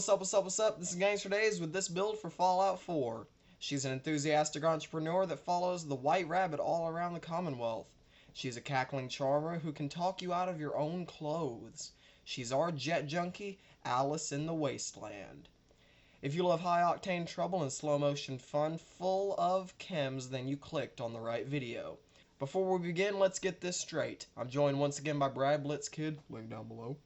What's up? This is Gangster Days with this build for Fallout 4. She's an enthusiastic entrepreneur that follows the White Rabbit all around the Commonwealth. She's a cackling charmer who can talk you out of your own clothes. She's our jet junkie, Alice in the Wasteland. If you love high-octane trouble and slow-motion fun full of chems, then you clicked on the right video. Before we begin, let's get this straight. I'm joined once again by BradBlitzKid, link down below.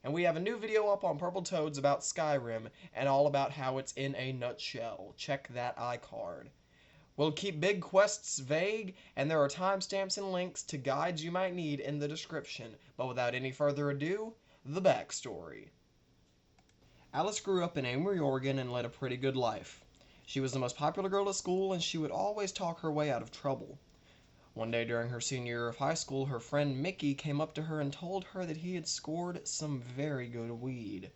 And we have a new video up on Purple Toads about Skyrim, and all about how it's in a nutshell. Check that iCard. We'll keep big quests vague, and there are timestamps and links to guides you might need in the description. But without any further ado, the backstory. Alice grew up in Amory, Oregon, and led a pretty good life. She was the most popular girl at school, and she would always talk her way out of trouble. One day during her senior year of high school, her friend Mickey came up to her and told her that he had scored some very good weed.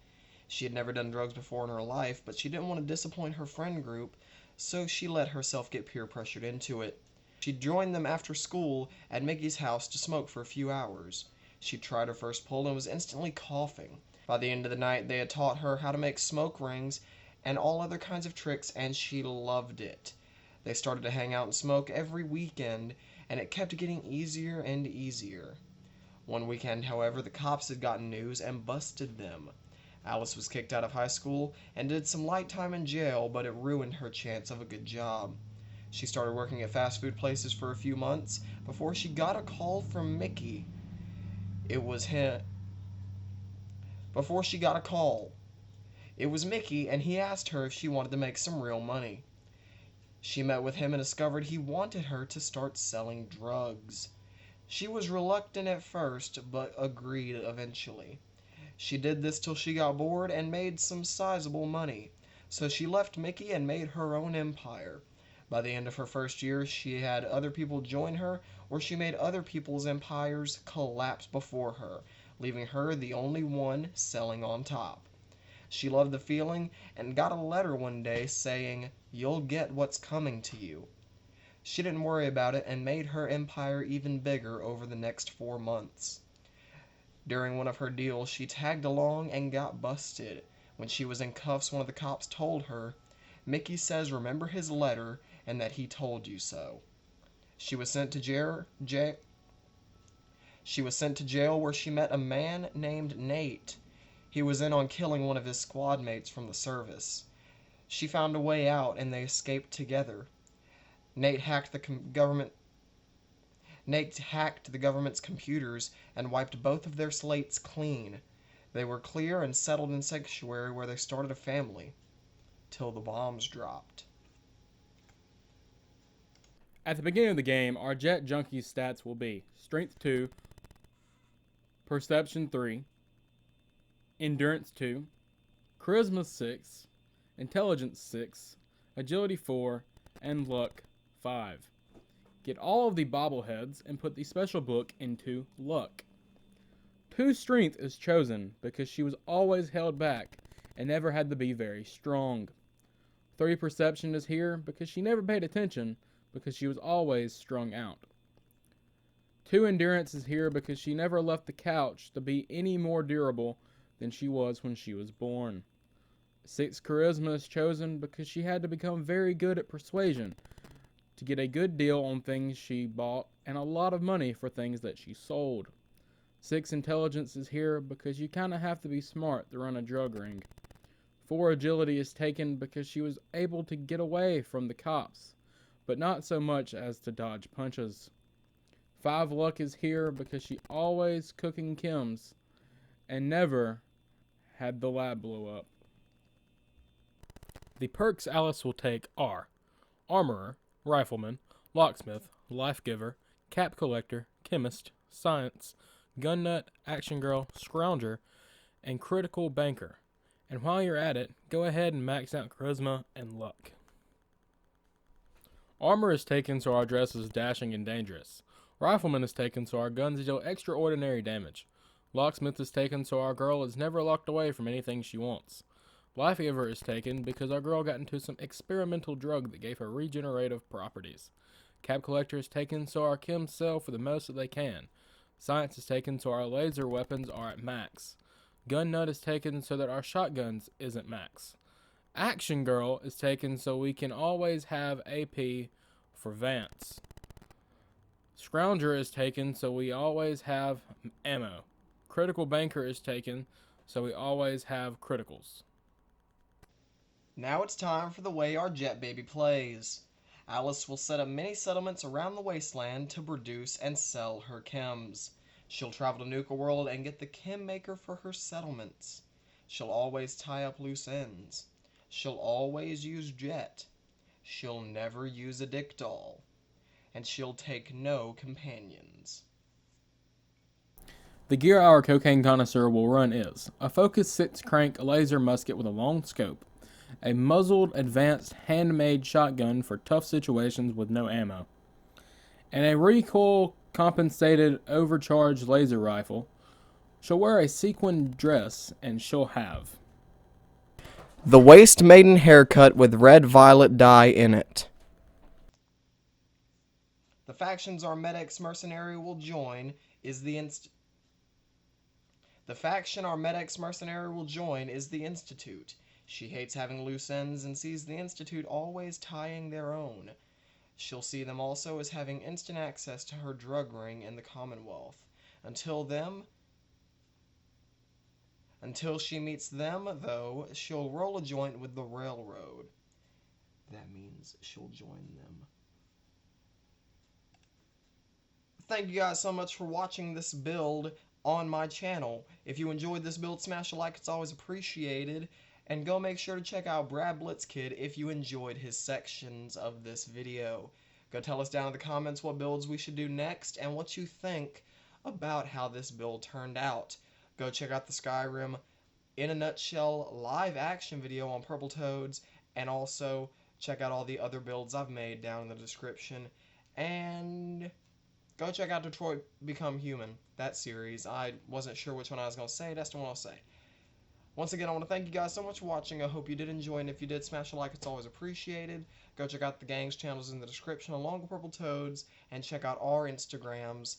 She had never done drugs before in her life, but she didn't want to disappoint her friend group, so she let herself get peer pressured into it. She joined them after school at Mickey's house to smoke for a few hours. She tried her first pull and was instantly coughing. By the end of the night, they had taught her how to make smoke rings and all other kinds of tricks, and she loved it. They started to hang out and smoke every weekend, and it kept getting easier and easier. One weekend, however, the cops had gotten news and busted them. Alice was kicked out of high school and did some light time in jail, but it ruined her chance of a good job. She started working at fast food places for a few months before she got a call from Mickey. It was Mickey, and he asked her if she wanted to make some real money. She met with him and discovered he wanted her to start selling drugs. She was reluctant at first, but agreed eventually. She did this till she got bored and made some sizable money. So she left Mickey and made her own empire. By the end of her first year, she had other people join her, or she made other people's empires collapse before her, leaving her the only one selling on top. She loved the feeling and got a letter one day saying, "You'll get what's coming to you." She didn't worry about it and made her empire even bigger over the next 4 months. During one of her deals, she tagged along and got busted. When she was in cuffs, one of the cops told her, "Mickey says remember his letter and that he told you so." She was sent to jail where she met a man named Nate. He was in on killing one of his squad mates from the service. She found a way out and they escaped together. Nate hacked the government's computers and wiped both of their slates clean. They were clear and settled in sanctuary where they started a family. Till the bombs dropped. At the beginning of the game, our Jet Junkie's stats will be Strength 2, Perception 3, Endurance 2, Charisma 6, Intelligence 6, Agility 4, and Luck 5. Get all of the bobbleheads and put the special book into Luck. 2 Strength is chosen because she was always held back and never had to be very strong. 3 Perception is here because she never paid attention because she was always strung out. 2 Endurance is here because she never left the couch to be any more durable than she was when she was born. 6 Charisma is chosen because she had to become very good at persuasion to get a good deal on things she bought and a lot of money for things that she sold. 6 Intelligence is here because you kind of have to be smart to run a drug ring. 4 Agility is taken because she was able to get away from the cops, but not so much as to dodge punches. 5 Luck is here because she always cooking chems and never had the lab blow up. The perks Alice will take are Armorer, Rifleman, Locksmith, Life Giver, Cap Collector, Chemist, Science, Gun Nut, Action Girl, Scrounger, and Critical Banker. And while you're at it, go ahead and max out Charisma and Luck. Armor is taken so our dress is dashing and dangerous. Rifleman is taken so our guns deal extraordinary damage. Locksmith is taken so our girl is never locked away from anything she wants. Life Giver is taken because our girl got into some experimental drug that gave her regenerative properties. Cap Collector is taken so our chems sell for the most that they can. Science is taken so our laser weapons are at max. Gun Nut is taken so that our shotguns isn't max. Action Girl is taken so we can always have AP for Vance. Scrounger is taken so we always have ammo. Critical Banker is taken so we always have criticals. Now it's time for the way our jet baby plays. Alice will set up many settlements around the Wasteland to produce and sell her chems. She'll travel to Nuka World and get the chem maker for her settlements. She'll always tie up loose ends. She'll always use jet. She'll never use a dick doll. And she'll take no companions. The gear our cocaine connoisseur will run is a Focus 6 crank laser musket with a long scope, a muzzled advanced handmade shotgun for tough situations with no ammo, and a recoil compensated overcharged laser rifle. She'll wear a sequined dress and she'll have The Waste Maiden haircut with red violet dye in it. The factions our Med-X mercenary will join is the The faction our Med-X mercenary will join is the Institute. She hates having loose ends and sees the Institute always tying their own. She'll see them also as having instant access to her drug ring in the Commonwealth. Until she meets them, though, she'll roll a joint with the Railroad. That means she'll join them. Thank you guys so much for watching this build on my channel. If you enjoyed this build, smash a like, it's always appreciated. And go make sure to check out BradBlitzKid if you enjoyed his sections of this video. Go tell us down in the comments what builds we should do next and what you think about how this build turned out. Go check out the Skyrim in a nutshell live action video on Purple Toads, and also check out all the other builds I've made down in the description. And go check out Detroit Become Human, that series. I wasn't sure which one I was going to say. That's the one I'll say. Once again, I want to thank you guys so much for watching. I hope you did enjoy, and if you did, smash a like. It's always appreciated. Go check out the gang's channels in the description along with Purple Toads, and check out our Instagrams.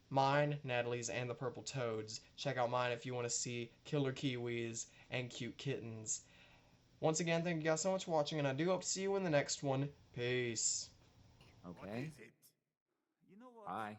Mine, Natalie's, and the Purple Toads. Check out mine if you want to see killer kiwis and cute kittens. Once again, thank you guys so much for watching, and I do hope to see you in the next one. Peace. Okay. Bye.